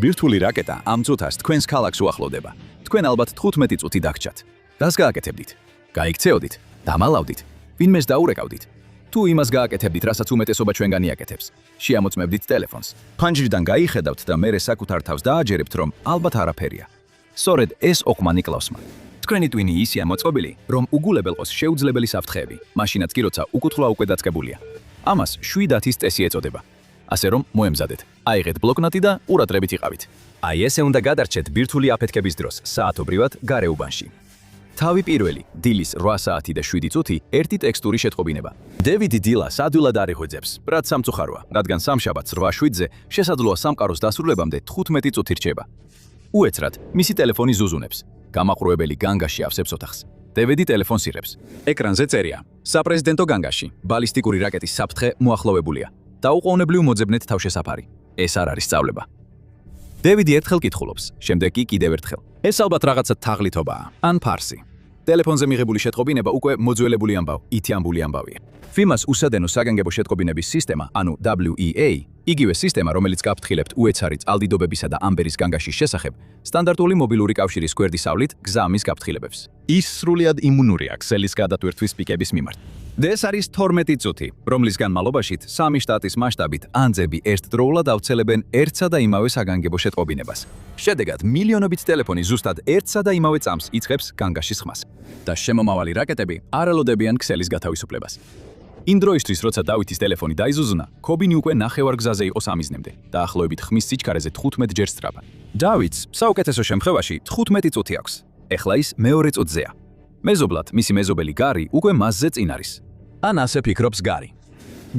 ბირთვული რაკეტა ამ წუთას თქვენს ქალაქს უახლოვდება. თქვენ ალბათ 15 წუთი დაგჭათ. რას გააკეთებდით? გაიქცეოდით, დამალავდით, ვინმეს დაურეკავდით. თუ იმას გააკეთებდით, რასაც უმეტესობა ჩვენგანი აკეთებს. შეამოწმებდით ტელეფონს. ფანჯრიდან გაიხედავთ და მერე საკუთარ თავს დააჯერებთ, რომ ალბათ არაფერია. სწორედ ეს ოყმანი კლავსმა. თქვენი ტვინი ისეა მოწყობილი, რომ უგულებელყოს შეუძლებელი საფრთხეები, მაშინაც კი როცა უკუთვლა უკვე დაწყებულია. ამას 7-ის წესი ეწოდება. ასე რომ მოემზადეთ, აიღეთ ბლოკნოტი და ყურადღებით იყავით. აი ესე უნდა გადარჩეთ ბირთვული აფეთქების დროს საათობრივად გარეუბანში. თავი პირველი, დილის 8 საათი და 7 წუთი, ერთი ტექსტური შეტყობინება. დევიდი დილას ადვილად არ იღვიძებს, რაც სამწუხაროა, რადგან სამშაბათს 8:07-ზე შესაძლოა სამყაროს დასრულებამდე 15 წუთი რჩება. უეცრად, მისი ტელეფონი ზუზუნებს. გამაყრუებელი განგაში ავსებს ოთახს. დევიდი ტელეფონს იღებს. ეკრანზე წერია: საპრეზიდენტო განგაში, ბალისტიკური რაკეტის საფრთხე მოახლოვებულია. დაუყოვნებლივ მოძებნეთ თავშესაფარი. ეს არ არის სწავლება. დევიდი ერთხელ კითხულობს, შემდეგ კი კიდევ ერთხელ. ეს ალბათ რაღაცა თაღლითობაა, ან ფარსი. ტელეფონზე მიღებული შეტყობინება უკვე მოძველებული ამბავ, ითიამბული ამბავია. FIMA-ს უსადენო საგანგებო შეტყობინების სისტემა, ანუ WEA, იგივე სისტემა, რომელიც გაფრთხილებთ უეცარი წყალდიდობებისა და ამბერის განგაშის შესახებ, სტანდარტული მობილური კავშირის გვერდისავლით გზამის გაფრთხილებებს. ის სრულიად იმუნურია ქსელის გადატვირთვის პიკების მიმართ. ეს არის 12 წუთი, რომლის განმავლობაშიც 3 შტატის მასშტაბით ანძები ერთდროულად ავრცელებენ ერთსა და იმავე საგანგებო შეტყობინებას. შედეგად, მილიონობით ტელეფონი ზუსტად ერთსა და იმავე წამს იწყებს განგაშის ხმას. და შემომავალი რაკეტები არ ელოდებიან ქსელის გათავისუფლებას. იმ დროისთვის, როცა დავითის ტელეფონი დაიზუზნა, ქობინი უკვე ნახევარ გზაზე იყო სამიზნემდე, დაახლოებით ხმის სიჩქარეზე 15 ჯერ სწრაფა. დავითს საუკეთესო შემთხვევაში 15 წუთი აქვს. ეხლა ის მეორე წუთზეა. მეზობლად, მისი მეზობელი გარი უკვე მასზე წინ არის. ან ასე ფიქრობს გარი.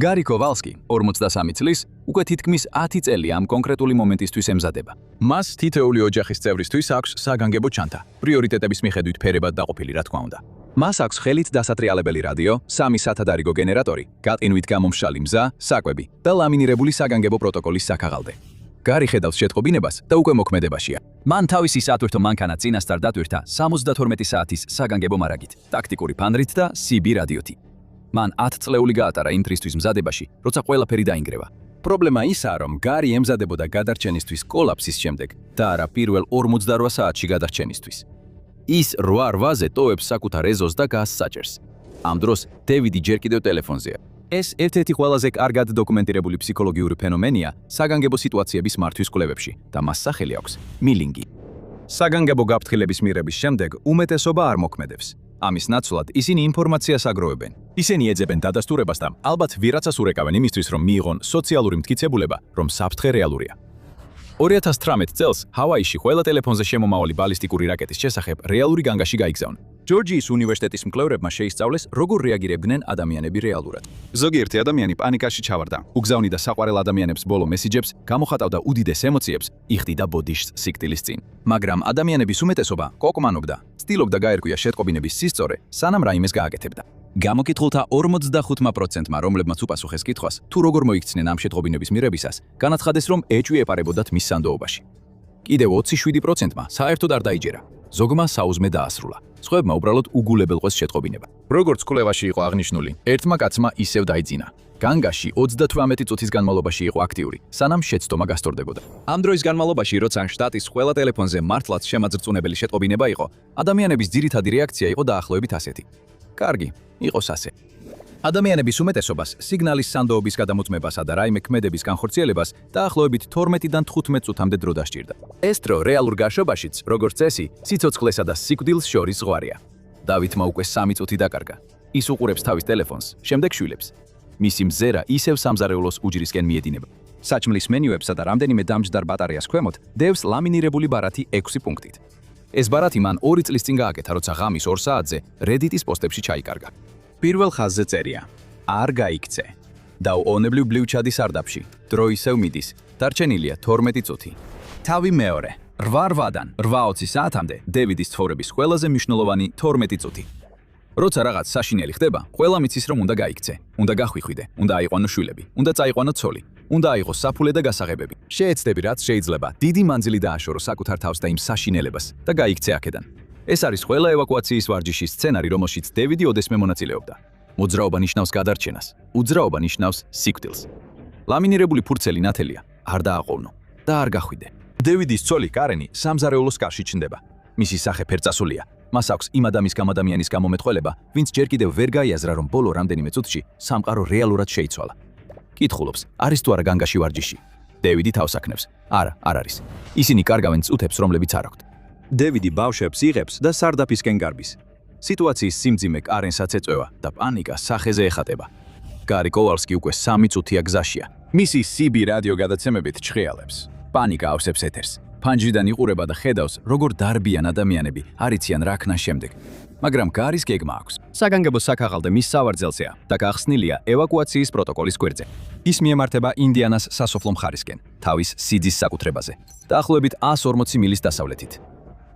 გარი კოვალსკი, 43 წლის, უკვე თითქმის 10 წელი ამ კონკრეტული მომენტისთვის ემზადება. მას თითოეული ოჯახის წევრისთვის აქვს საგანგებო ჩანთა, პრიორიტეტების მიხედვით ფერებად დაყოფილი, რა თქმა უნდა. მას აქვს ხელით დასატრიალებელი რადიო, 3 სათადარიგო გენერატორი, გაყინვით გამომშალი მზა, საკვები და ლამინირებული საგანგებო პროტოკოლის საქაღალდე. გარი ხედავს შეტყობინებას და უკვე მოქმედებაშია. მან თავისი სატვირთო მანქანა წინასწარ დატვირთა 72 საათის საგანგებო მარაგით, ტაქტიკური ფანრით და CB რადიოთი. მან 10 წლეული გაატარა იმ დღისთვის მზადებაში, როცა ყველაფერი დაინგრევა. პრობლემა ისაა, რომ გარი ემზადებოდა გადარჩენისთვის კოლაფსის შემდეგ და არა პირველ 48 საათში გადარჩენისთვის. ის 8-8-ზე ტოვებს საკუთარ ეზოს და გასს საჭერს. ამ დროს დევიდი ჯერ კიდევ ტელეფონზეა. ეს ერთ-ერთი ყველაზე კარგად დოკუმენტირებული ფსიქოლოგიური ფენომენია საგანგებო სიტუაციების მართვის კვლევებში და მას სახელი აქვს მილინგი. საგანგებო გაფრთხილების მიღების შემდეგ უმეტესობა არ მოქმედებს. ამის ნაცვლად ისინი ინფორმაციას აგროვებენ. ისინი ეძებენ დადასტურებას და ალბათ ვიღაცას ურეკავენ იმისთვის, რომ მიიღონ სოციალური მტკიცებულება, რომ საფრთხე რეალურია. 2018 წელს ჰავაიში ყველა ტელეფონზე შემომავალი ბალისტიკური რაკეტის შესახებ რეალური განგაში გაიგზავნა. ჯორჯიის უნივერსიტეტის მკვლევრებმა შეისწავლეს, როგორ რეაგირებდნენ ადამიანები რეალურად. ზოგიერთი ადამიანი პანიკაში ჩავარდა, უგზავნიდა საყვარელ ადამიანებს ბოლო მესიჯებს, გამოხატავდა უდიდეს ემოციებს, იხდიდა ბოდიშს სიკვდილის წინ. მაგრამ ადამიანების უმეტესობა კოკმანობდა, ცდილობდა გაერკვია შეტყობინების სისწორე, სანამ რაიმეს გააკეთებდა. გამოკითხულთა 45%-მა, რომლებმაც უპასუხეს კითხვას, თუ როგორ მოიქცნენ ამ შეტყობინების მიღებისას, განაცხადეს, რომ ეჭვი ეპარებოდათ მის სანდოობაში. კიდევ 27%-მა საერთოდ არ დაიჯერა. ზოგმა საუზმე დაასრულა. სხვებმა უბრალოდ უგულებელყოს შეტყობინება. როგორც კვლევაში იყო აღნიშნული, ერთმა კაცმა ისევ დაიძინა. განგაში 38 წუთის განმავლობაში იყო აქტიური, სანამ შეცდომა გასტორდებოდა. ამ დროის განმავლობაში, როცა შტატის ყველა ტელეფონზე მართლაც შემაძრწუნებელი შეტყობინება იყო, ადამიანების ძირითადი რეაქცია იყო დაახლოებით ასეთი. კარგი, იყოს ასე. ადამიანების უმეტესობას სიგნალის სანდოობის გადამოწმებასა და რაიმე ქმედების განხორციელებას დაახლოებით 12-დან 15 წუთამდე დრო დასჭირდა. ეს დრო რეალურ გაშვებაშიც, როგორც წესი, სიცოცხლესა და სიკვდილს შორის ზღვარია. დავითმა უკვე 3 წუთი დაკარგა. ის უყურებს თავის ტელეფონს, შემდეგ შვილებს. მისი მზერა ისევ სამზარეულოს უჯრისკენ მიედინება. საჭმლის მენიუებსა და რამდენიმე დამჯდარ ბატარეას ქვემოთ დევს ლამინირებული ბარათი 6 პუნქტით. ეს ბარათი მან 2 წლის წინ გააკეთა, როცა ღამის 2 საათზე Reddit-ის პოსტებში ჩაიკარგა. პირველ ხაზზე წერია: არ გაიქცე. დაუყოვნებლივ ბლივჩადი სარდაფში. დრო ისევ მიდის. დარჩენილია 12 წუთი. თავი მეორე. 8-8-დან 8:20 საათამდე დევიდის ცხოვრების ყველაზე მნიშვნელოვანი 12 წუთი. როცა რაღაც საშინელი ხდება, ყველა მიცის, რომ უნდა გაიქცე, უნდა გახვიხვიდე, უნდა აიყვანო შვილები, უნდა წაიყვანო ცოლი, უნდა აიღო საფულე და გასაღებები. შეეცდები, რაც შეიძლება, დიდი მანძილი დააშორო საკუთარ თავს და იმ საშინელებას და გაიქცე აქედან. ეს არის ყველა ევაკუაციის ვარჯიშის სცენარი, რომელშიც დევიდი ოდესმე მონაწილეობდა. მოძრაობა ნიშნავს გადარჩენას, უძრაობა ნიშნავს სიკვდილს. ლამინირებული ფურცელი ნათელია, არ დააყოვნო და არ გახვიდე. დევიდის ცოლი კარენი სამზარეულოს კარში ჩნდება. მისი სახე ფერწასულია. მას აქვს იმ ადამიანის გამომეტყველება, ვინც ჯერ კიდევ ვერ გაიაზრა, რომ ბოლო რამდენიმე წუთში სამყარო რეალურად შეიცვალა. კითხულობს, არის თუ არა განგაში ვარჯიში. დევიდი თავს აქნევს. არა, არ არის. ისინი კარგავენ წუთებს, რომლებიც არ აქვთ. დევიდი ბავშვებს იღებს და სარდაფისკენ გარბის. სიტუაციის სიმძიმე კარენსაც ეწევა და პანიკა სახეზე ეხატება. გარი კოვალსკი უკვე 3 წუთია გზაშია. მისი CB რადიო გადაცემებით ჭხიალებს. პანიკა ავსებს ეთერს. ფანჯრიდან იყურება და ხედავს, როგორ დარბიან ადამიანები, არიციან რა ქნა შემდეგ. მაგრამ გარის გეგმა აქვს. საგანგებო საქაღალდე მის სავარძელზეა და გახსნილია ევაკუაციის პროტოკოლის გვერდზე. ის მიემართება ინდიანას სასოფლო მხარისკენ, თავის სიძის საკუთრებაზე, დაახლოებით 140 მილის დასავლეთით.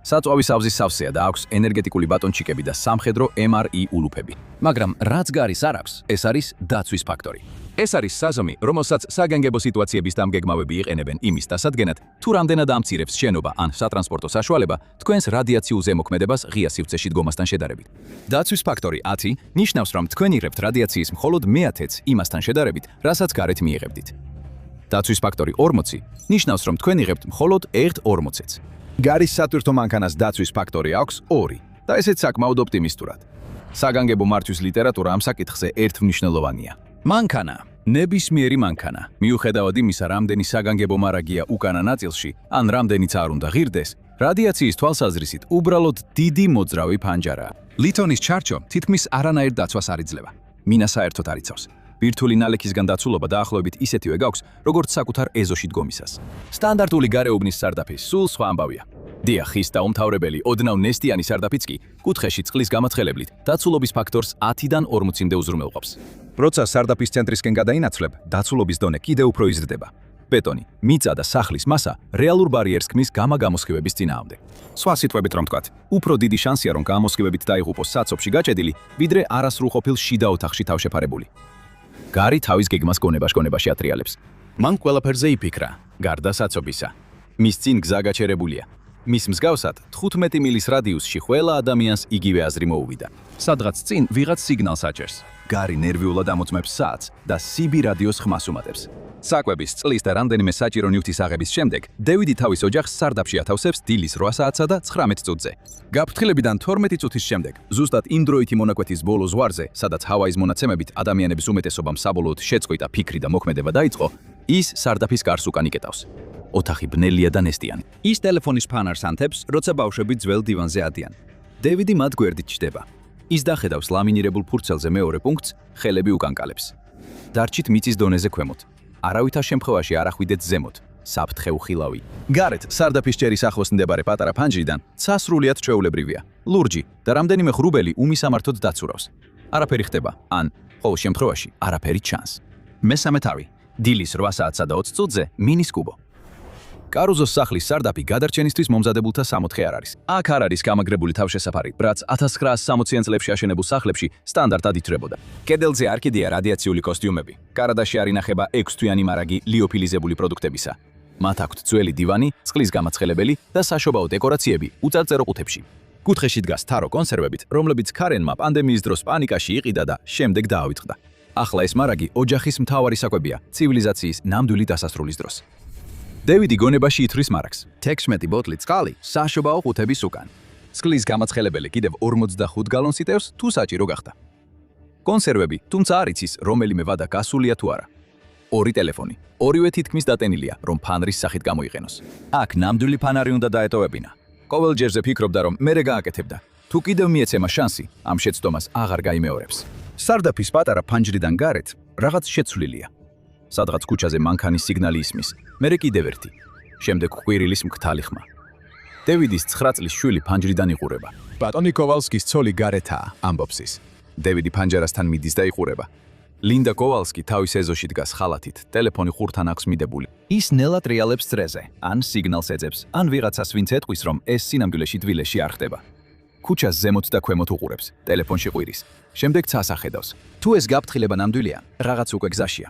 საწვავის ავზის სავსეა და აქვს ენერგეტიკული ბატონჩიკები და სამხედრო MRI ულუფები. მაგრამ რაც გარის არ აქვს, ეს არის დაცვის ფაქტორი. ეს არის საზომი, რომელსაც საგანგებო სიტუაციების დამგეგმავები იყენებენ იმის დასადგენად, თუ რამდენად ამცირებს შენობა ან სატრანსპორტო საშუალება თქვენს რადიაციულ ზემოქმედებას ღია სივრცეში დგომასთან შედარებით. დაცვის ფაქტორი 10 ნიშნავს, რომ თქვენ იღებთ რადიაციის მხოლოდ მე-10-ს იმასთან შედარებით, რასაც გარეთ მიიღებდით. დაცვის ფაქტორი 40 ნიშნავს, რომ თქვენ იღებთ მხოლოდ 1/40-ს. გარის სატვირთო მანქანას დაცვის ფაქტორი აქვს 2 და ესეც საკმაოდ ოპტიმისტურად. საგანგებო მართვის ლიტერატურა ამ საკითხზე ერთმნიშვნელოვანია. მანქანა, ნებისმიერი მანქანა, მიუხედავად იმისა, რამდენი საგანგებო მარაგია უკანა ნაწილში, ან რამდენიც არ უნდა ღირდეს, რადიაციის თვალსაზრისით უბრალოდ დიდი მოძრავი ფანჯარაა. ლითონის ჩარჩო თითქმის არანაირ დაცვას არ იძლევა. მინა საერთოდ არ იცავს. ბირთვული ნალექისგან დაცულობა დაახლოებით ისეთივე გაქვს, როგორც საკუთარ ეზოში დგომისას. სტანდარტული გარეუბნის სარდაფის სულ სხვა ამბავია. დიახ, ხის დაუმთავრებელი ოდნავ ნესტიანი სარდაფიც კი კუთხეში წყლის გამაცხელებლით დაცულობის ფაქტორს 10-დან 40-მდე უზრუნველყოფს. როცა სარდაფის ცენტრისკენ გადაინაცვლებ, დაცულობის დონე კიდევ უფრო იზრდება. ბეტონი, მიწა და სახლის მასა რეალურ ბარიერს ქმნის გამა-გამოსხივების წინააღმდეგ. სხვა სიტყვებით რომ ვთქვათ, უფრო დიდი შანსია რომ გამოსხივებით დაიღუპოს საცობში გაჭედილი, ვიდრე არასრულყოფილ შიდა ოთახში თავშეფარებული. გარი თავის გეგმას გონება-შკონებაში ატრიალებს. მან ყველაფერზე იფიქრა, გარდა საცობისა. მის წინ გზა გაჩერებულია. მის მსგავსად 15 მილის რადიუსში ყველა ადამიანს იგივე აზრი მოუვიდა. სადღაც წინ ვიღაც სიგნალს აჭერს. გარი ნერვიულად ამოწმებს საათს და CB რადიოს ხმას უმატებს. საკვების, წყლის და რამდენიმე საჭირო ნივთის აღების შემდეგ, დევიდი თავის ოჯახს სარდაფში ათავსებს დილის 8 საათსა და 19 წუთზე. გაფრთხილებიდან 12 წუთის შემდეგ, ზუსტად იმ დროითი მონაკვეთის ბოლო ზღვარზე, სადაც ჰავაის მონაცემებით ადამიანების უმეტესობამ საბოლოოდ შეწყვიტა ფიქრი და მოქმედება დაიწყო, ის სარდაფის კარს უკან იკეტავს. ოთახი ბნელია და ნესტიანი. ის ტელეფონის ფანარს ანთებს, როცა ბავშვები ძველ დივანზე ადიან. დევიდი მათ გვერდით ჩდება. ის დახედავს ლამინირებულ ფურცელზე მეორე პუნქტს, ხელები უკან კალებს. დარჩით მიწის დონეზე ქვემოთ. არავითარ შემთხვევაში არ ახვიდეთ ზემოთ, საფრთხე უხილავი. გარეთ სარდაფის ჭერის ახლოს მდებარე პატარა ფანჯრიდან სასრულიად ჩვეულებრივია. ლურჯი და რამდენიმე ღრუბელი უმისამართოდ დაცურავს. არაფერი ხდება, ან ყოველ შემთხვევაში არაფერი ჩანს. მესამე თავი, დილის 8 საათსა და 20 წუთზე მინის კუბო. კარუზოს სახლის სარდაფი გადარჩენისთვის მომზადებულთა 60 არ არის. აქ არ არის გამაგრებული თავშესაფარი, რაც 1960-იან წლებში აშენებულ სახლებში სტანდარტად ითვლებოდა. კედელზე არ კიდია რადიაციული კოსტიუმები. კარადაში არ ინახება 6 თვიანი მარაგი ლიოფილიზებული პროდუქტებისა. მათ აქვთ ძველი დივანი, წყლის გამაცხელებელი და საშობაო დეკორაციები უწარწერო ყუთებში. კუთხეში დგას თარო კონსერვებით, რომლებიც ქარენმა პანდემიის დროს პანიკაში იყიდა და შემდეგ დაავიწყდა. ახლა ეს მარაგი ოჯახის მთავარი საკვებია ცივილიზაციის ნამდვილი დასასრულის დროს. დევიდი გონებაში ითვლის მარაგს. 16 ბოთლი წყალი საშობაო ყუთების უკან. წყლის გამაცხელებელი კიდევ 45 გალონს იტევს თუ საჭირო გახდა. კონსერვები, თუმცა არ იცის რომელიმე ვადა გასულია თუ არა. 2 ტელეფონი, ორივე თითქმის დატენილია, რომ ფანრის სახით გამოიყენოს. აქ ნამდვილი ფანარი უნდა დაეტოვებინა. ყოველ ჯერზე ფიქრობდა, რომ მერე გააკეთებდა. თუ კიდევ მიეცემა შანსი, ამ შეცდომას აღარ გაიმეორებს. სარდაფის პატარა ფანჯრიდან გარეთ რაღაც შეცვლილია. სადღაც ქუჩაზე მანქანის სიგნალი ისმის. მერე კიდევ ერთი. შემდეგ ყვირილის მკთალი ხმა. დევიდის 9 წლის შვილი ფანჯრიდან იყურება. ბატონი კოვალსკის ცოლი გარეთაა, ამბობს ის. დევიდი ფანჯარასთან მიდის და იყურება. ლინდა კოვალსკი თავის ეზოში დგას ხალათით, ტელეფონი ხურთან აქვს მიდებული. ის ნელად რეალებს წრეზე, ან სიგნალს ეძებს, ან ვიღაცას ვინც ეტყვის, რომ ეს სინამდვილეში თბილისში არ ხდება. ქუჩას ზემოთ და ქვემოთ უყურებს, ტელეფონში ყვირის. შემდეგ ცას ახედავს. თუ ეს გაფრთხილება ნამდვილია, რაღაც უკვე გზაშია.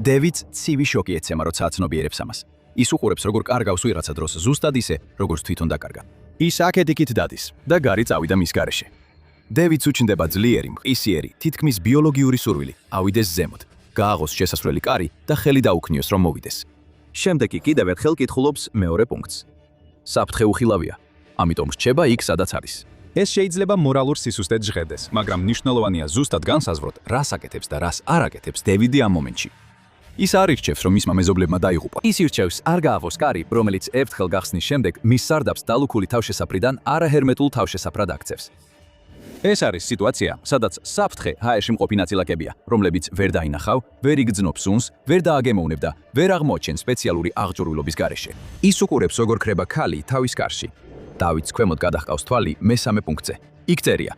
დევიდს ცივი შოკი ეცემა, როცა აცნობიერებს ამას. ის უყურებს, როგორ კარგავს ვიღაცა დროს, ზუსტად ისე, როგორც თვითონ დაკარგა. ის აქეთ-იქით დადის და გარი წავიდა მის გარეშე. დევიდს უჩნდება ძლიერი, მყისიერი, თითქმის ბიოლოგიური სურვილი, ავიდეს ზემოთ, გააღოს შესასვლელი კარი და ხელი დაუქნიოს, რომ მოვიდეს. შემდეგ კი კიდევ ერთხელ კითხულობს მეორე პუნქტს. საფრთხე უხილავია, ამიტომ რჩება იქ, სადაც არის. ეს შეიძლება მორალურ სისუსტედ ჟღერდეს, მაგრამ მნიშვნელოვანია ზუსტად განსაზღვროთ, რას აკეთებს და რას არ აკეთებს დევიდი ამ მომენტში. ის არ ირჩევს, რომ მისმა მეზობლებმა დაიღუპა. ის ირჩევს არ გააღვოს კარი, რომელიც ერთხელ გახსნის შემდეგ მის სარდაფს დალუქული თავშესაფრიდან არაჰერმეტულ თავშესაფრად აქცევს. ეს არის სიტუაცია, სადაც საფრთხე ჰაერში მყოფი ნაწილაკებია, რომლებიც ვერ დაინახავ, ვერ იგრძნობს სუნს, ვერ დააგემოვნებ და ვერ აღმოაჩენ სპეციალური აღჭურვილობის გარეშე. ის უყურებს, როგორ ქრება ქალი თავის კარში. დავითს ქვემოთ გადაჰყავს თვალი მესამე პუნქტზე. იქ წერია: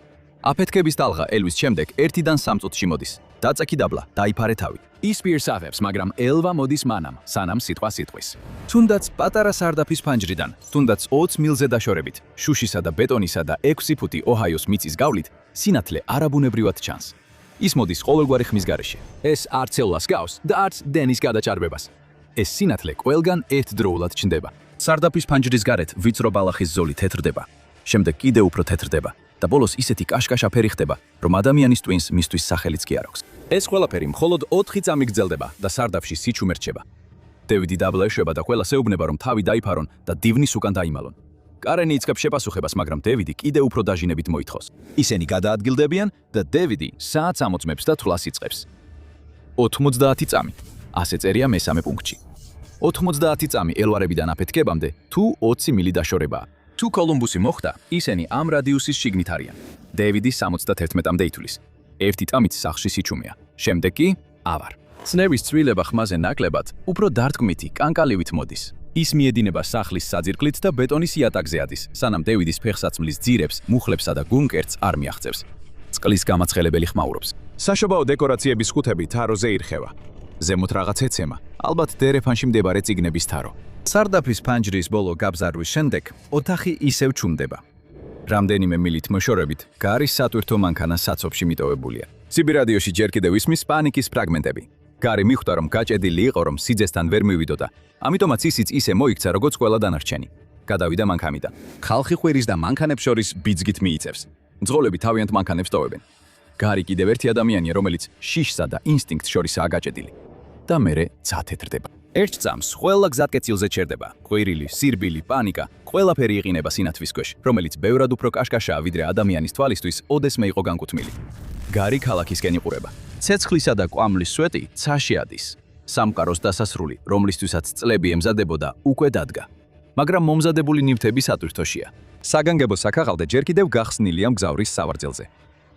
აფეთქების ტალღა ელვის შემდეგ 1-დან 3 წუთში მოდის. დაწექი დაბლა, დაიფარე თავი. ის პირს აღებს, მაგრამ ელვა მოდის მანამ, სანამ სიტყვა სიტყვის. თუნდაც პატარა სარდაფის ფანჯრიდან, თუნდაც 20 მილზე დაშორებით, შუშისა და ბეტონისა და 6 ფუტი ოჰაიოს მიწის გავლით, სინათლე არაბუნებრივად ჩანს. ის მოდის ყოველგვარი ხმის გარეშე. ეს არც ელვას გავს და არც დენის გადაჭარბებას. ეს სინათლე ყველგან ერთდროულად ჩნდება. სარდაფის ფანჯრის გარეთ ვიწრო ბალახის ზოლი თეთრდება, შემდეგ კიდევ უფრო თეთრდება და ბოლოს ისეთი კაშკაშა ფერი ხდება, რომ ადამიანის ტვინს მისთვის სახელიც კი არ აქვს. ეს ყველაფერი მხოლოდ 4 წამი გრძელდება და სარდაფში სიჩუმე რჩება. დევიდი დაბლა ეშვება და ყველას ეუბნება, რომ თავი დაიფარონ და დივნის უკან დაიმალონ. კარენი იწყებს შეპასუხებას, მაგრამ დევიდი კიდევ უფრო დაჟინებით მოითხოვს. ისინი გადაადგილდებიან და დევიდი საათს ამოწმებს და თვლას იწყებს. 90 წამი. ასე წერია მესამე პუნქტში. 90 წამი ელვარებიდან აფეთქებამდე თუ 20 მილი დაშორებაა. თუ კოლუმბუსი მოხდა, ისინი ამ რადიუსის შიგნით არიან. დევიდი 71-მდე ითვლის. ერთი წამით სახლში სიჩუმეა. შემდეგ კი ავარ. ცნების ცვლილება ხმაზე ნაკლებად, უფრო დარტყმითი კანკალივით მოდის. ის მიედინება სახლის საძირკვლით და ბეტონის იატაკზე ადის, სანამ დევიდის ფეხსაცმლის ძირებს, მუხლებსა და გუნკერტს არ მიაღწევს. წყლის გამაცხელებელი ხმაურობს. საშობაო დეკორაციების ხუთები თაროზე ირხევა. ზემოთ რაღაც ეცემა, ალბათ დერეფანში მდებარე წიგნების თარო. სარდაფის ფანჯრის ბოლო გაბზარვის შემდეგ ოთახი ისევ ჩუმდება. რამდენიმე მილით მოშორებით, გარის სატვირთო მანქანა საცობში მიტოვებულია. CB რადიოში ჯერ კიდევ ისმის პანიკის ფრაგმენტები. გარი მიხვდა, რომ გაჭედილი იყო, რომ სიძესთან ვერ მივიდოდა. ამიტომაც ისიც ისე მოიქცა, როგორც ყველა დანარჩენი. გადავიდა მანქანიდან. ხალხი ხვირის და მანქანებს შორის ბიძგით მიიწევს. მძღოლები თავიანთ მანქანებს ტოვებენ. გარი კიდევ ერთი ადამიანია, რომელიც შიშსა და ინსტინქტს შორისაა გაჭედილი. და მერე ძათეთრდება. ერთ წამს ყველა გზატკეცილზე ჩერდება. ყვირილი, სირბილი, პანიკა, ყველაფერი იყინება სინათლის ქვეშ, რომელიც ბევრად უფრო კაშკაშაა, ვიდრე ადამიანის თვალისთვის ოდესმე იყო განკუთვნილი. გარი ქალაქისკენ იყურება. ცეცხლისა და კვამლის სვეტი ცაში ადის. სამყაროს დასასრული, რომლისთვისაც წლები ემზადებოდა, უკვე დადგა. მაგრამ მომზადებული ნივთები სატვირთოშია. საგანგებო საქაღალდე ჯერ კიდევ გახსნილია მგზავრის სავარძელზე.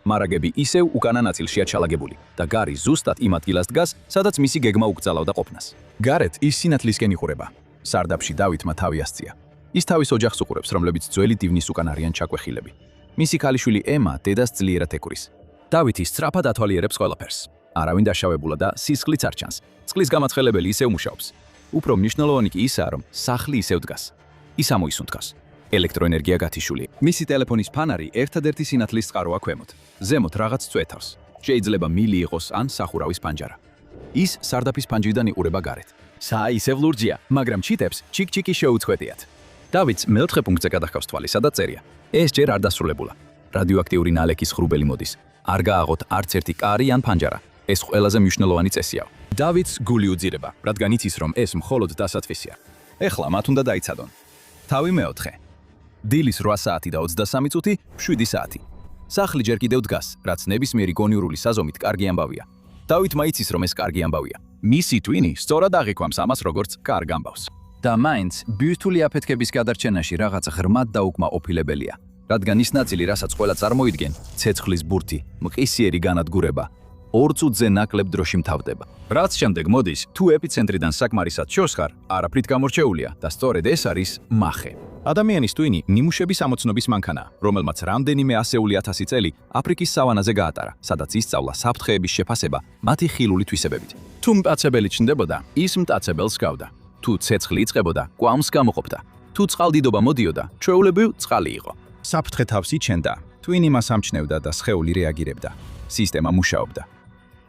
მარაგები ისევ უკანა ნაწილშია ჩალაგებული და გარი ზუსტად იმ ადგილას დგას, სადაც მისი გეგმა უკრძალავდა ყოფნას. გარეთ ის სინათლისკენ იყურება. სარდაფში დავითმა თავი ასწია. ის თავის ოჯახს უყურებს, რომლებიც ძველი დივნის უკან არიან ჩაკვეხილები. მისი ქალიშვილი ემა დედას ძლიერად ეკურის. დავითი სწრაფად ათვალიერებს ყველაფერს. არავინ დაშავებულა და სისხლიც არ ჩანს. წყლის გამაცხელებელი ისევ მუშაობს. უფრო მნიშვნელოვანი კი ისაა, რომ სახლი ისევ დგას. ის ამოისუნთქავს. ელექტროენერგია გათიშული. მისი ტელეფონის ფანარი ერთადერთი სინათლის წყაროა ქვემოთ. ზემოთ რაღაც წვეთავს. შეიძლება მილი იყოს ან სახურავის პანჯარა. ის სარდაფის ფანჯრიდან იყურება გარეთ. სა ისევ ლურჯია, მაგრამ ჩიტებს ჩიკ-ჩიკი შეუწყვეტიათ. დავითს მეოთხე პუნქტზე გადაჰყავს თვალი, სადაც წერია: ეს ჯერ არ დასრულებულა. რადიოაქტიური ნალექის ღრუბელი მოდის. არ გააღოთ არც ერთი კარი ან პანჯარა. ეს ყველაზე მნიშვნელოვანი წესია. დავითს გული უძირება, რადგან იცის, რომ ეს მხოლოდ დასათვისია. ეხლა მათ უნდა დაიცადონ. თავი მეოთხე. დილის 8 საათი და 23 წუთი, 7 საათი. სახლი ჯერ კიდევ დგას, რაც ნებისმიერი გონიურული საზომით კარგი ამბავია. დავითმა იცის, რომ ეს კარგი ამბავია. მისი ტვინი სწორად აღიქვამს ამას, როგორც კარგ ამბავს. და მაინც ბირთვული აფეთქების გადარჩენაში რაღაც ღრმად დაუკმაყოფილებელია. რადგან ის ნაწილი, რასაც ყველა წარმოიდგენ, ცეცხლის ბურთი, მყისიერი განადგურება, 2 წუთზე ნაკლებ დროში მთავრდება. რაც შემდეგ მოდის, თუ ეპიცენტრიდან საკმარისად შორს ხარ, არაფრით გამორჩეულია და სწორედ ეს არის მახე. ადამიანის ტვინი ნიმუშების ამოცნობის მანქანაა, რომელმაც რამდენიმე ასეული ათასი წელი აფრიკის სავანაზე გაატარა, სადაც ისწავლა საფრთხეების შეფასება მათი ხილული თვისებებით. თუ მტაცებელი ჩნდებოდა, ის მტაცებელს გავდა. თუ ცეცხლი იწყებოდა, კვამს გამოყოფდა. თუ წყალდიდობა მოდიოდა, ჩვეულებრივ წყალი იყო. საფრთხე თავს იჩენდა, ტვინი მას ამჩნევდა და სხეული რეაგირებდა. სისტემა მუშაობდა.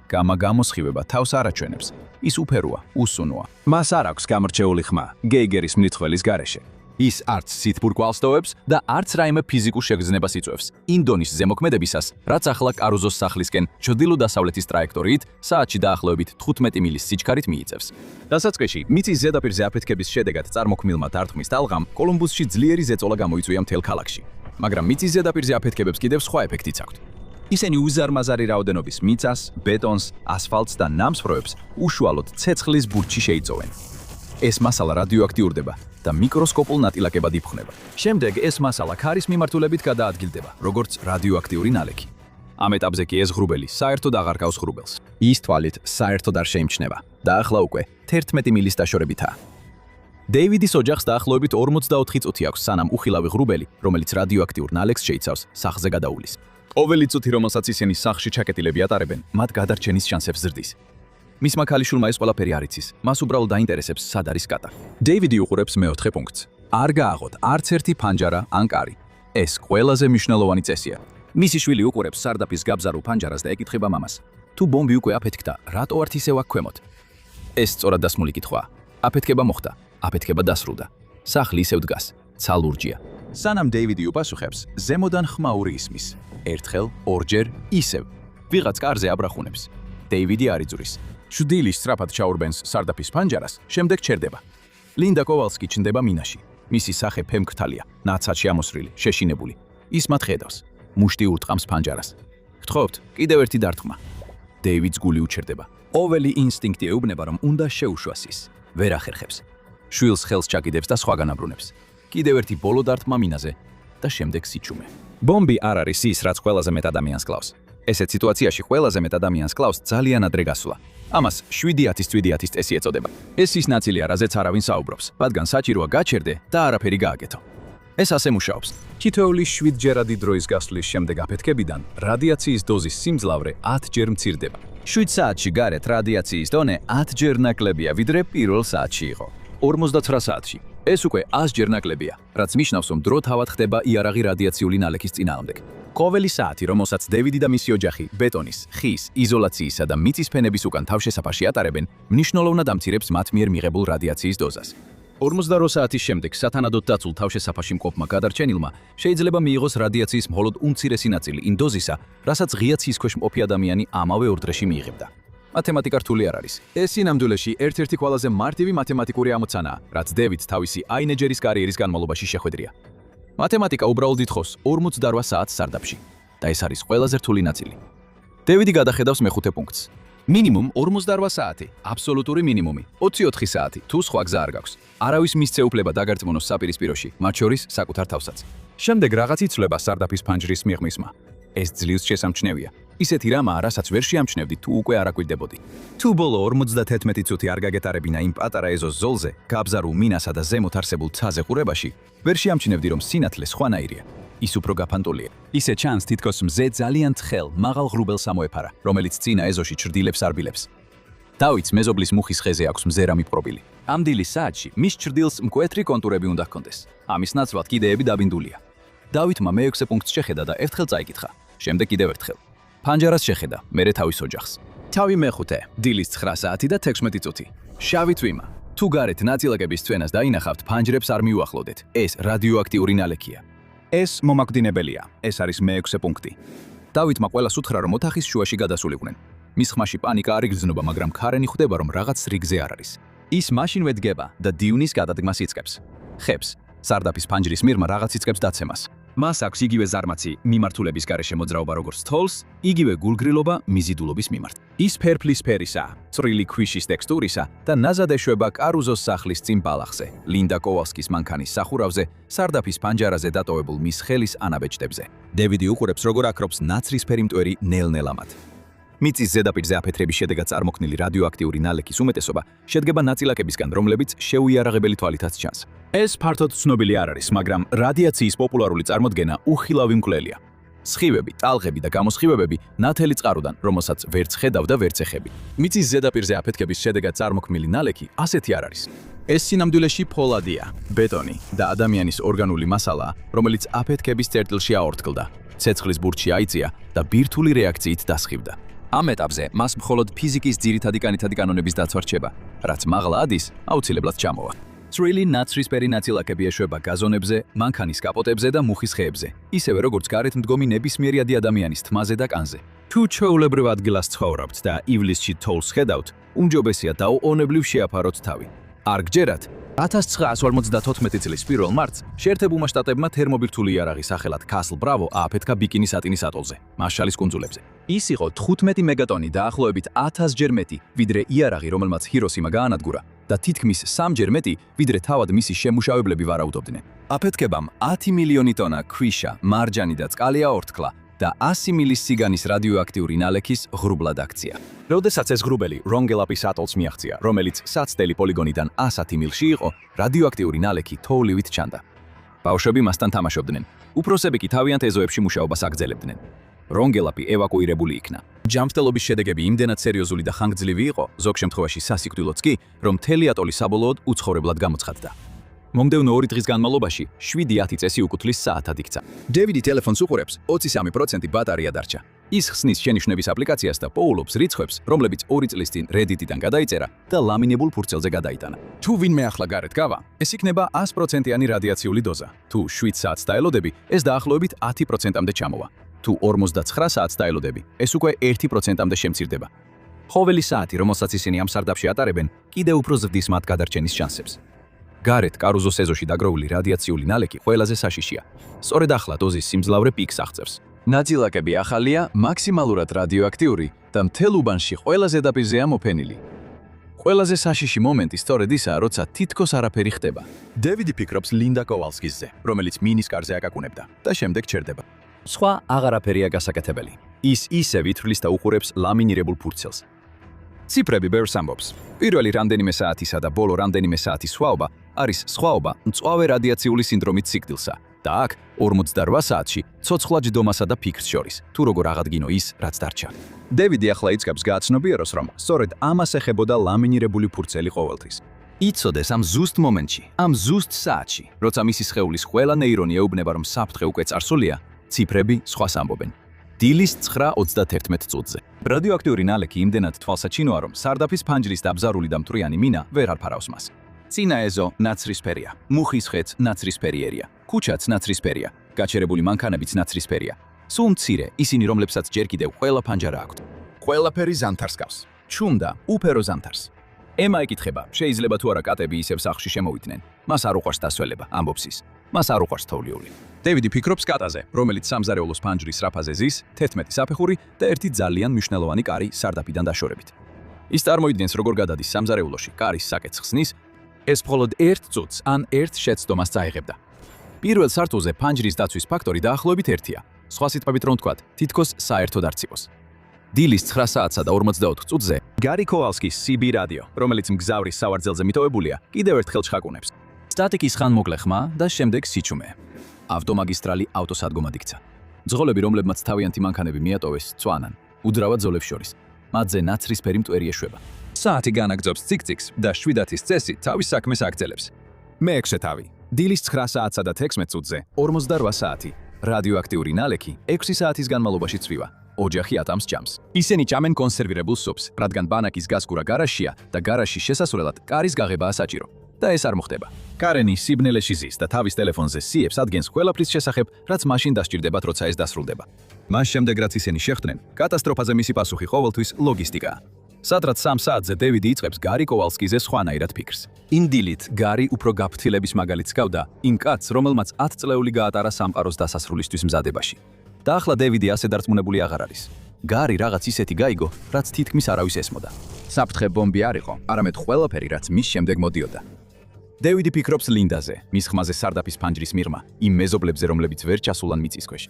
გამოსხივება თავს არ აჩვენებს. ის უფეროა, უსუნოა. მას არ აქვს გამრჩეული ხმა გეიგერის მნიცხველის გარეშე. ის არც სითბურ კვალსტოვებს და არც რაიმე ფიზიკურ შეგრძნებას იწვევს. ინდონის ზემოქმედებისას, რაც ახლა კარუზოს სახლისკენ ჩრდილო-დასავლეთის ტრაექტორიით საათში დაახლოებით 15 მილის სიჩქარით მიიწევს. დასაწყისში მიწის ზედაპირზე აფეთქების შედეგად წარმოქმნილმა დარტყმის ტალღამ კოლუმბუსში ძლიერი ზეწოლა გამოიწვია მთელ ქალაქში. მაგრამ მიწის ზედაპირზე აფეთქებებს კიდევ სხვა ეფექტიც აქვთ. ისინი უზარმაზარი რაოდენობის მიწას, ბეტონს, ასფალტს და ნამსხვრევებს უშუალოდ ცეცხლის ბურჯში შეიწოვენ. ეს მასალა რადიოაქტიურდება და მიკროსკოპულ ნაწილაკებად იფხნება. შემდეგ ეს მასალა ქარის მიმართულებით გადაადგილდება, როგორც რადიოაქტიური ნალექი. ამ ეტაპზე კი ეს ღრუბელი საერთოდ აღარ გავს ღრუბელს. ის თვალით საერთოდ არ შეიმჩნევა და ახლა უკვე 11 მილის დაშორებითაა. დეივიდის ოჯახს დაახლოებით 44 წუთი აქვს, სანამ უხილავი ღრუბელი, რომელიც რადიოაქტიურ ნალექს შეიცავს, სახლზე გადაუვლის. ყოველი წუთი, რომელსაც ისინი სახლში ჩაკეტილები ატარებენ, მათ გადარჩენის შანსებს ზრდის. მისმა ქალიშვილმა ეს ყველაფერი არ იცის, მას უბრალოდ დაინტერესებს, სად არის კატა. დეივიდი უყურებს მეოთხე პუნქტს. არ გააღოთ არც ერთი ფანჯარა ან კარი. ეს ყველაზე მნიშვნელოვანი წესია. მისი შვილი უყურებს სარდაფის გაბზარულ ფანჯარას და ეკითხება მამას: თუ ბომბი უკვე აფეთქდა, რატო არ ისევ აქ ქვემოთ? ეს სწორად დასმული კითხვაა. აფეთქება მოხდა, აფეთქება დასრულდა. სახლი ისევ დგას, ცალურჯია. სანამ დეივიდი უპასუხებს, ზემოდან ხმაური ისმის. ერთხელ, ორჯერ, ისევ. ვიღაც კარზე აბრახუნებს. დეივიდი არ იძურის. შვილი სწრაფად ჩაურბენს სარდაფის ფანჯარას, შემდეგ ჩერდება. ლინდა კოვალსკი ჩნდება მინაში. მისი სახე ფემქრთალია, ნაცადში ამოსრილი, შეშინებული. ის მათ ხედავს. მუშტი ურტყამს ფანჯარას. გთხოვთ, კიდევ ერთი დარტყმა. დეივიდს გული უჩერდება. ყოველი ინსტინქტი ეუბნება, რომ უნდა შეუშვას ის. ვერ ახერხებს. შვილს ხელს ჩაკიდებს და სხვაგან აბრუნებს. კიდევ ერთი ბოლო დარტყმა მინაზე და შემდეგ სიჩუმე. ბომბი არ არის ის, რაც ყველაზე მეტ ადამიანს კლავს. ესეთ სიტუაციაში ყველაზე მეტ ადამიანს კლავს ძალიან ადრე გასვლა. ამას 7-10 წესი ეწოდება. ეს ის ნაწილია, რაზეც არავინ საუბრობს, რადგან საჭიროა გაჩერდე და არაფერი გააკეთო. ეს ასე მუშაობს. თითოეული 7-ჯერადი დროის გასვლის შემდეგ აფეთქებიდან რადიაციის დოზის სიმძლავრე 10 ჯერ მცირდება. 7 საათში გარეთ რადიაციის დონე 10 ჯერ ნაკლებია, ვიდრე პირველ საათში იყო. 49 საათში. ეს უკვე 100 ჯერ ნაკლებია, რაც ნიშნავს, რომ დრო თავად ხდება იარაღი რადიაციული ნალექის წინააღმდეგ. ყოველი საათი, რომელსაც დევიდი და მისი ოჯახი ბეტონის, ხის, იზოლაციისა და მიწის ფენების უკან თავშესაფარში ატარებენ, მნიშვნელოვნად ამცირებს მათ მიერ მიღებულ რადიაციის დოზას. 48 საათის შემდეგ სათანადოდ დაცულ თავშესაფარში მყოფმა გადარჩენილმა შეიძლება მიიღოს რადიაციის მხოლოდ უმცირესი ნაწილი იმ დოზისა, რასაც ღია ცის ქვეშ მყოფი ადამიანი ამავე ორდრეში მიიღებდა. მათემატიკა რთული არ არის. ეს სინამდვილეში ერთ-ერთი ყველაზე მარტივი მათემატიკური ამოცანაა, რაც დევიდს თავისი აინეჯერის კარიერის განმავლობაში შეხვედრია. მათემატიკა უბრალოდ ითხოვს 48 საათს სარდაფში და ეს არის ყველაზე რთული ნაწილი. დევიდი გადახედავს მეხუთე პუნქტს. მინიმუმ 48 საათი, აბსოლუტური მინიმუმი, 24 საათი, თუ სხვა გზა არ გაქვს. არავის მისცე უფლება დაგარწმუნოს საპირისპიროში, მათ შორის საკუთარ თავსაც. შემდეგ რაღაც იცვლება სარდაფის ფანჯრის მიღმისმა. ეს ძლივს შესამჩნევია. ისეთი რამაა, რასაც ვერ შეამჩნევდი თუ უკვე არ აკვირდებოდი. თუ ბოლო 51 წუთი არ გაგეტარებინა იმ პატარა ეზოს ზოლზე, გაბზარულ მინასა და ზემოთ არსებულ ცაზე ყურებაში, ვერ შეამჩნევდი, რომ სინათლე სხვანაირია. ის უფრო გაფანტულია. ისე ჩანს, თითქოს მზე ძალიან თხელ, მაღალ ღრუბელს ამოეფარა, რომელიც წინა ეზოში ჩრდილებს არბილებს. დავიდს მეზობლის მუხის ხეზე აქვს მზერამი პრობილი. ამ დილის საათში მის ჩრდილს მკვეთრი კონტურები უნდა ჰქონდეს. ამის ნაცვლად კიდეები დაბინდულია. დავითმა მე-6 პუნქტს შეხედა და ერთხელ წაიკითხა. შემდეგ კიდევ ერთხელ. ფანჯარას შეხედა, მერე თავის ოჯახს. თავი მეხუთე, დილის 9 საათი და 16 წუთი. შავი თვიმა. თუ გარეთ ნაწილაკების წვენას დაინახავთ, ფანჯრებს არ მიუახლოვდეთ. ეს რადიოაქტიური ნალექია. ეს მომაკვდინებელია. ეს არის მე-6 პუნქტი. დავითმა ყველას უთხრა, რომ ოთახის შუაში გადასულიყვნენ. მის ხმაში პანიკა არ იგრძნობა, მაგრამ ქარენი ხვდება, რომ რაღაც რიგზე არ არის. ის მაშინვე დგება და დივნის გადადგმას იწყებს. ხებს, სარდაფის ფანჯრის მიღმა რაღაც იწყებს დაცემას. მას აქვს იგივე ზარმაცი მიმართულების გარეშე მოძრაობა როგორც თოლს, იგივე გულგრილობა მიზიდულობის მიმართ. ის ფერფლის ფერისაა, წვრილი ქვიშის ტექსტურისა და ნაზად ეშვება კარუზოს სახლის წინ ბალახზე, ლინდა კოვალსკის მანქანის სახურავზე, სარდაფის ფანჯარაზე დატოვებულ მის ხელის ანაბეჭდებზე. დევიდი უყურებს, როგორ აკრობს ნაცრისფერი მტვერი ნელ-ნელამად. მიწის ზედაპირზე აფეთრების შედეგად წარმოქმნილი რადიოაქტიური ნალექის უმეტესობა შედგება ნაწილაკებისგან, რომლებიც შეუიარაღებელი თვალითაც ჩანს. ეს ფართოდ ცნობილი არ არის, მაგრამ რადიაციის პოპულარული წარმოდგენა უხილავი მკვლელია. სხივები, ტალღები და გამოსხივებები ნათელი წყაროდან, რომელსაც ვერც ხედავ და ვერც ეხები. მიწის ზედაპირზე აფეთქების შედეგად წარმოქმნილი ნალექი ასეთი არ არის. ეს სინამდვილეში ფოლადია, ბეტონი და ადამიანის ორგანული მასალაა, რომელიც აფეთქების წერტილში აორთქლდა, ცეცხლის ბურჯში აიწია და ბირთვული რეაქციით დასხივდა. ამ ეტაპზე მას მხოლოდ ფიზიკის ძირითადი კანონების დაცვა რჩება, რაც მაღლა ადის, აუცილებლად ჩამოვა. წვრილი ნაცრისფერი ნაწილაკები ეშვება გაზონებზე, მანქანის კაპოტებზე და მუხის ხეებზე, ისევე როგორც გარეთ მდგომი ნებისმიერი ადამიანის თმაზე და კანზე. თუ ჩვეულებრივ ადგილას ცხოვრობთ და ივლისში თოვლს ხედავთ, უმჯობესია დაუყოვნებლივ შეაფაროთ თავი. არ გჯერათ 1954 წლის 1 მარტს შეერთებულმა შტატებმა თერმობირთული იარაღი სახელად Castle Bravo ააფეთქა ბიკინის ატინის ატოლზე, მარშალის კუნძულებზე. ის იყო 15 მეგატონი დაახლოებით 1000-ჯერ მეტი, ვიდრე იარაღი, რომელმაც ჰიროსიმა გაანადგურა და თითქმის 3-ჯერ მეტი, ვიდრე თავად მისი შემმუშავებლები ვარაუდობდნენ. აფეთქებამ 10 მილიონი ტონა ქვიშა, მარჯანი და წყალი აორთქლა და 100 მილის სიგანის რადიოაქტიური ნალექის ღრუბლად აქცია. როდესაც ეს ღრუბელი რონგელაპის ატოლს მიაღწია, რომელიც საცდელი პოლიგონიდან 110 მილში იყო, რადიოაქტიური ნალექი თოვლივით ჩანდა. ბავშვები მასთან თამაშობდნენ, უფროსები კი თავიანთ ეზოებში მუშაობას აგრძელებდნენ. რონგელაპი ევაკუირებული იქნა. ჯანმრთელობის შედეგები იმდენად სერიოზული და ხანგრძლივი იყო, ზოგ შემთხვევაში სასიკვდილოც კი, რომ მთელი ატოლი საბოლოოდ უცხოვრებლად გამოცხადდა. მომდევნო 2 დღის განმავლობაში 7-10 წესი უკუთვლის საათად იქცა. დევიდი ტელეფონს უყურებს, 23% ბატარეა დარჩა. ის ხსნის შენიშვნების აპლიკაციას და პოულობს რიცხვებს, რომლებიც 2 წლის წინ Reddit-იდან გადაიწერა და ლამინებულ ფურცელზე გადაიტანა. თუ ვინმე ახლა გარეთ გავა, ეს იქნება 100%-იანი რადიაციული დოზა. თუ 7 საათს დაელოდები, ეს დაახლოებით 10%-მდე ჩამოვა. თუ 49 საათს დაელოდები, ეს უკვე 1%-მდე შემცირდება. ყოველი საათი, რომელსაც ისინი ამ სარდაფში ატარებენ, კიდევ უფრო ზრდის მათ გადარჩენის შანსებს. გარეთ კარუზოს ეზოში დაგროვილი რადიაციული ნალექი ყველაზე საშიშია. სწორედ ახლა დოზის სიმძლავრე პიკს აღწევს. ნაწილაკები ახალია, მაქსიმალურად რადიოაქტიური და მთელ უბანში ყველა ზედაპირზეა მოფენილი. ყველაზე საშიში მომენტი სწორედ ისაა, როცა თითქოს არაფერი ხდება. დევიდი ფიქრობს ლინდა კოვალსკისზე, რომელიც მინის კარზე აკაკუნებდა და შემდეგ ჩერდება. სხვა აღარაფერია გასაკეთებელი. ის ისევ ითვლის და უყურებს ლამინირებულ ფურცელს. ციფრები ბევრს ამბობს. პირველი რამდენიმე საათისა და ბოლო რამდენიმე საათის სხვაობა არის სხვაობა მწვავე რადიაციული სინდრომით სიკვდილსა და აქ 48 საათში ცოცხლა ჯდომასა და ფიქრს შორის, თუ როგორ აღადგინო ის, რაც დარჩა. დევიდი ახლა იწყებს გააცნობიეროს, რომ სწორედ ამას ეხებოდა ლამინირებული ფურცელი ყოველთვის. იცოდეს ამ ზუსტ მომენტში, ამ ზუსტ საათში, როცა მისი სხეულის ყველა ნეირონი ეუბნება, რომ საფრთხე უკვე წარსულია, ციფრები სხვას ამბობენ. დილის 9:31 წუთზე. რადიოაქტიური ნალექი იმდენად თვალსაჩინოა, რომ სარდაფის ფანჯრის დაბზარული და მტვრიანი მინა ვერ არფარავს მას. წინა ეზო ნაცრისფერია, მუხის ხეც ნაცრისფერიერია, ქუჩაც ნაცრისფერია, გაჩერებული მანქანებიც ნაცრისფერია. სულ მცირე ისინი, რომლებსაც ჯერ კიდევ ყველა ფანჯარა აქვთ. ყველაფერი ზამთარს გავს. ჩუმდა უფერო ზამთარს. ემა ეკითხება, შეიძლება თუ არა კატები ისევ სახლში შემოვიდნენ. მას არ უყვარს დასველება, ამბობს ის. მას არ უყვარს თოვლიური. დევიდი ფიქრობს კატაზე, რომელიც სამზარეულოს ფანჯრის რაფაზე ზის, 11 საფეხური და ერთი ძალიან მნიშვნელოვანი კარი სარდაფიდან დაშორებით. ის წარმოიდგენს, როგორ გადადის სამზარეულოში, კარის საკეთს ხსნის, ეს მხოლოდ 1 წუთს ან 1 შეცდომას წაიღებდა. პირველ სართულზე ფანჯრის დაცვის ფაქტორი დაახლოებით 1-ია. სხვა სიტყვებით რომ ვთქვათ, თითქოს საერთოდ არც იყოს. დილის 9 საათსა და 54 წუთზე გარი კოვალსკის CB რადიო, რომელიც მგზავრის სავარძელზე მიტოვებულია, კიდევ ერთხელ ჩხაკუნებს. სტატიკის ხანმოკლე ხმა და შემდეგ სიჩუმე. ავტომაგისტრალი ავტოსადგომად იქცა. ძღოლები, რომლებმაც თავიანთი მანქანები მიატოვეს, წვანან, უძრავად ზოლებს შორის. მათზე ნაცრისფერი მტვერი ეშვება. საათი განაგრძობს ციკ-ციკს და 7-ის წესი თავის საქმეს აგრძელებს. მე-6 თავი. დილის 9 საათსა და 16 წუთზე 48 საათი. რადიოაქტიური ნალექი 6 საათის განმავლობაში წვივა. ოჯახი ატამს ჭამს. ისინი ჭამენ კონსერვირებულ სუპს, რადგან ბანაკის გასკურა გარაჟშია და გარაჟის შესასვლელად კარის გაღებაა საჭირო. და ეს არ მოხდება. კარენი სიბნელეში ზის და თავის ტელეფონზე სიებს ადგენს ყველაფრის შესახებ, რაც მაშინ დასჭირდებათ, როცა ეს დასრულდება. მას შემდეგ, რაც ისინი შეხვდნენ, კატასტროფაზე მისი პასუხი ყოველთვის ლოგისტიკაა. სადღაც 3 საათზე დევიდი იწყებს გარი კოვალსკიზე სხვანაირად ფიქრს. იმ დილით გარი უფრო გაფრთხილების მაგალითს გავდა იმ კაცს, რომელმაც 10 წლეული გაატარა სამყაროს დასასრულისთვის მზადებაში. და ახლა დევიდი ასე დარწმუნებული აღარ არის. გარი რაღაც ისეთი გაიგო, რაც თითქმის არავის ესმოდა. საფრთხე ბომბი არ იყო, არამედ ყველაფერი, რაც მის შემდეგ მოდიოდა. დევიდი ფიქრობს ლინდაზე, მის ხმაზე სარდაფის ფანჯრის მიღმა, იმ მეზობლებზე, რომლებიც ვერ ჩასულან მიწის ქვეშ.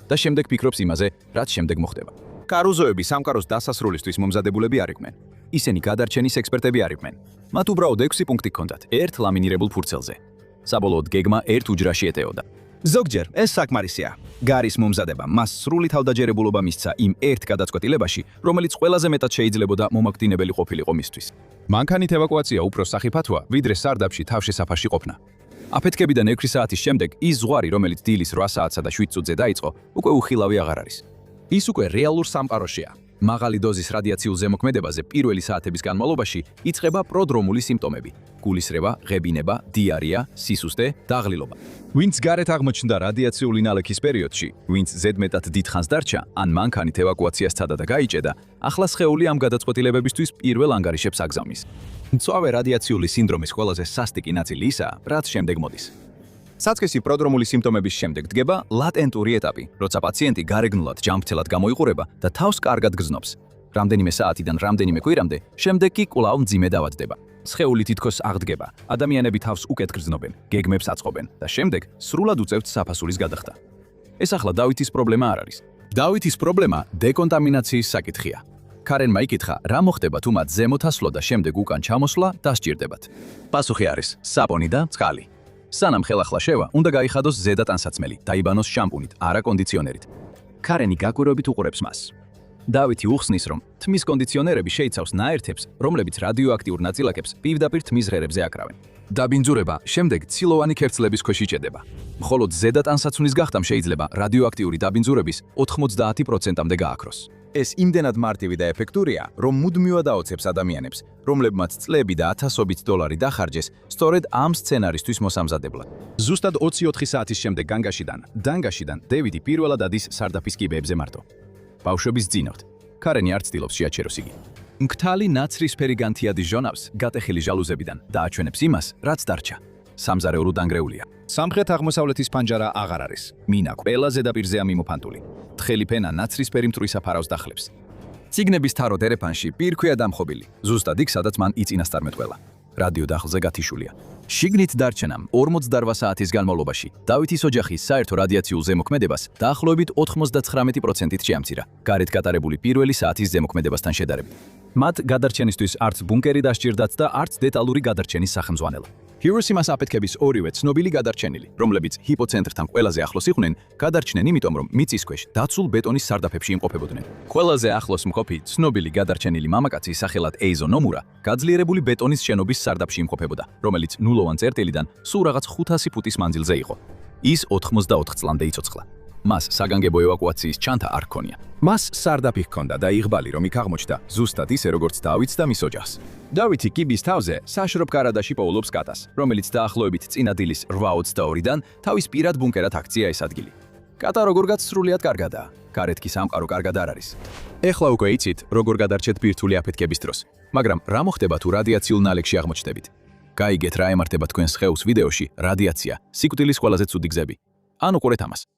და შემდეგ ფიქრობს იმაზე, რაც შემდეგ მოხდება. კარუზოები სამყაროს დასასრულისთვის მომზადებულები არ იყვნენ. ისინი გადარჩენის ექსპერტები არ იყვნენ. მათ უბრალოდ 6 პუნქტი ჰქონდათ, ერთ ლამინირებულ ფურცელზე. საბოლოოდ გეგმა ერთ უჯრაში ეტეოდა. ზოგჯერ ეს საკმარისია. გარის მომზადება მას სრული თავდაჯერებულობა მისცა იმ ერთ გადაწყვეტილებაში, რომელიც ყველაზე მეტად შეიძლებოდა მომაგდინებელი ყოფილიყო მისთვის. მანქანით ევაკუაცია უფრო სახიფათოა, ვიდრე სარდაფში თავშესაფარში ყოფნა. აფეთქებიდან 6 საათის შემდეგ ის ზღვარი, რომელიც დილის 8 საათსა და 7 წუთზე დაიწყო, უკვე უხილავი აღარ არის. ის უკვე რეალურ სამყაროშია. მაღალი დოზის რადიაციულ ზემოქმედებაზე პირველი საათების განმავლობაში იწყება პროდრომული სიმპტომები: გულისრევა, ღებინება, დიარეა, სისუსტე, დაღლილობა. ვინც გარეთ აღმოჩნდა რადიაციული ნალექის პერიოდში, ვინც ზედმეტად დიდხანს დარჩა, ან მანქანით ევაკუაციას ცადა და გაიჭედა, ახლა სხეული ამ გადაწყვეტილებებისთვის პირველ ანგარიშებს აგზავნის. მწვავე რადიაციული სინდრომის ყველაზე სასტიკი ნაწილი ისაა, რაც შემდეგ მოდის. საწყისი პროდრომული სიმპტომების შემდეგ დგება ლატენტური ეტაპი, როცა პაციენტი გარეგნულად ჯანმრთელად გამოიყურება და თავს კარგად გრძნობს. რამდენიმე საათიდან რამდენიმე კვირამდე, შემდეგ კი კვლავ მძიმე დავადდება. სხეული თითქოს აღდგება, ადამიანები თავს უკეთ გრძნობენ, გეგმებს აწყობენ და შემდეგ სრულად უწევთ საფასურის გადახდა. ეს ახლა დავითის პრობლემა არ არის. დავითის პრობლემა დეკონტამინაციის საკითხია. ქარენმა იკითხა, რა მოხდება თუ მათ ზემოთ ასვლა და შემდეგ უკან ჩამოსვლა დასჭირდებათ. პასუხი არის: საპონი და წყალი. სანამ ხელახლა შევა, უნდა გაიხადოს ზედა ტანსაცმელი, დაიბანოს შამპუნით, არა კონდიციონერით. ქარენი გაკვირვებით უყურებს მას. დავითი უხსნის, რომ თმის კონდიციონერები შეიცავს ნაერთებს, რომლებიც რადიოაქტიურ ნაწილაკებს პირდაპირ თმის ღერებზე აკრავენ. დაბინძურება შემდეგ ცილოვანი ქერცლების ქვეშ იჭედება. მხოლოდ ზედა ტანსაცმლის გახდამ შეიძლება რადიოაქტიური დაბინძურების 90%-მდე გააქროს. ეს იმდენად მარტივი და ეფექტურია, რომ მუდმივად აოცებს ადამიანებს, რომლებმაც წლები და ათასობით დოლარი დახარჯეს სწორედ ამ სცენარისთვის მოსამზადებლად. ზუსტად 24 საათის შემდეგ დანგაშიდან დევიდი პირველად ადის სარდაფის კიბეებზე მარტო. ბავშვების ძინავთ. ქარენი არ ცდილობს შეაჩეროს იგი. მკთალი ნაცრისფერი განთიადი ჟონავს გატეხილი ჟალუზებიდან და აჩვენებს იმას, რაც დარჩა. სამზარეულო დანგრეულია. სამხრეთ-აღმოსავლეთის ფანჯარა აღარ არის. მინა ყველა ზედაპირზეა მიმოფანტული. თხელი ფენა ნაცრისფერი მტვრის აფარავს დახლებს. ციგნების თარო დერეფანში პირქვია დამხობილი, ზუსტად იქ, სადაც მან იწინასწარმეტყველა. რადიო დახლზე გათიშულია. შიგნით დარჩენამ 48 საათის განმავლობაში დავითის ოჯახის საერთო რადიაციულ ზემოქმედებას დაახლოებით 99%-ით შეამცირა, გარეთ გატარებული პირველი საათის ზემოქმედებასთან შედარებით. მათ გადარჩენისთვის არც ბუნკერი დასჭირდათ და არც დეტალური გადარჩენის სახელმძღვანელო. ჰიროსიმას აფეთქების ორივე ცნობილი გადარჩენილი, რომლებიც ჰიპოცენტრთან ყველაზე ახლოს იყვნენ, გადარჩნენ იმიტომ, რომ მიწის ქვეშ დაცულ ბეტონის სარდაფებში იმყოფებოდნენ. ყველაზე ახლოს მყოფი ცნობილი გადარჩენილი მამაკაცი სახელად ეიზო ნომურა გაძლიერებული ბეტონის შენობის სარდაფში იმყოფებოდა, რომელიც ნულოვან წერტილიდან სულ რაღაც 500 ფუტის მანძილზე იყო. ის 84 წლამდე იცოცხლა. მას საგანგებო ევაკუაციის ჩანთა არ ჰქონია. მას სარდაფი ჰქონდა და იღბალი, რომ იქ აღმოჩნდა, ზუსტად ისე როგორც დავითს და მის ოჯახს. დავითი კიბის თავზე საშრობ კარადაში პოულობს კატას, რომელიც დაახლოებით წინა დილის 8:22-დან თავის პირად ბუნკერად აქცია ეს ადგილი. კატა როგორღაც სრულიად კარგადაა, გარეთ კი სამყარო კარგად არ არის. ეხლა უკვე იცით, როგორ გადარჩეთ ბირთვული აფეთქების დროს, მაგრამ რა მოხდება თუ რადიაციულ ნალექში აღმოჩნდებით? გაიგეთ რა ემართება თქვენს სხეულს ვიდეოში რადიაცია, სიკვდილის ყველაზე ცუდი გზები. ან უყურეთ ამას.